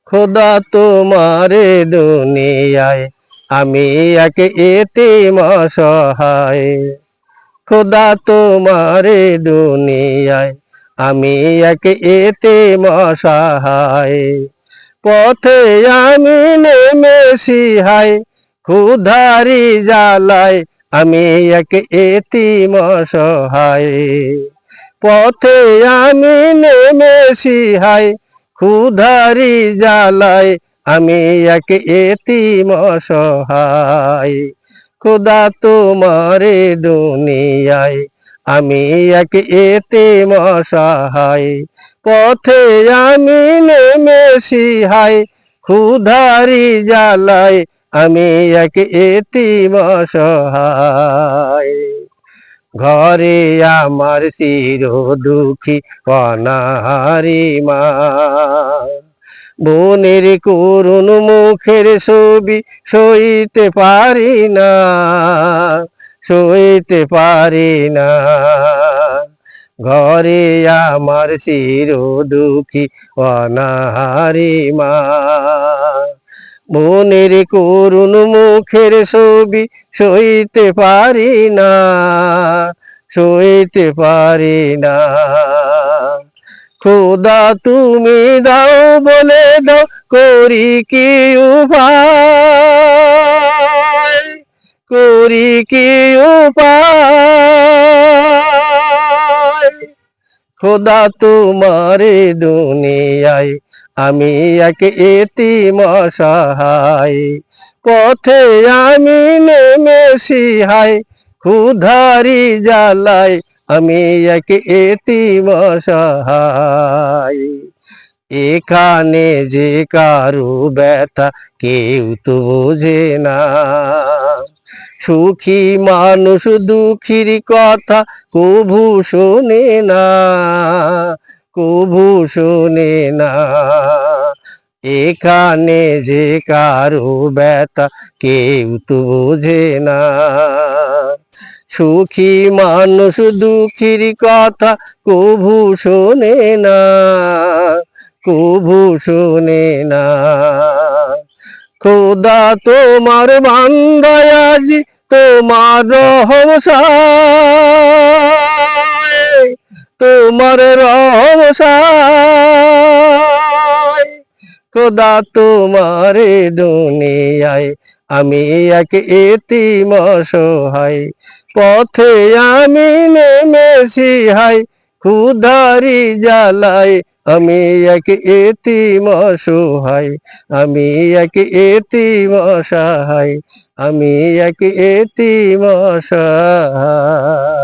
খোদা তোমারে দুনিয়ায় আমি এক এতিম অসহায়। খোদা তোমারে দুনিয়ায় আমি এক এতিম অসহায়। পথে আমি নেমেছি হায় ক্ষুধারি জ্বালায় আমি এক এতিম অসহায়। পথে আমি নেমেছি হায় ক্ষুধারি জ্বালায় আমি এক এতিম অসহায়। খোদা তোমারে দুনিয়ায় আমি এক এতিম অসহায়। পথে আমি নেমেছি হায় ক্ষুধারি জ্বালায় আমি এক এতিম অসহায়। ঘরে আমার চির দুঃখী অনাহারি মা, বোনের করুণ মুখের ছবি সইতে পারি না, সইতে পারি না। ঘরে আমার চির দুঃখী অনাহারি মা, বোনের করুণ মুখের ছবি সইতে পারি না, সইতে পারি না। খোদা তুমি দাও বলে দাও করি কি উপায়, করি কি উপায়। খোদা তোমারে দুনিয়ায় আমি এক এতিম অসহায়। পথে আমি নেমেছি হায় ক্ষুধারি জ্বালায় আমি এক এতিম অসহায়। এখানে যে কারু ব্যথা কেউ তো বোঝে না, সুখী মানুষ দুঃখীর কথা কভু শোনে না, কভু শোনে না। এখানে যে কারো ব্যথা কেউ তো বোঝে না, সুখী মানুষ দুঃখীর কথা কভু শোনে না, কভু শোনে না। খোদা তোমার বান্দায় আজি তোমার রহম চায়, তোমার রহম চায়। খোদা তোমারে দুনিয়ায় আমি এক এতিম অসহায়। পথে আমি নেমেছি হায় ক্ষুধারি জ্বালায় আমি এক এতিম অসহায়, আমি এক এতিম অসহায়, আমি এক এতিম অসহায়।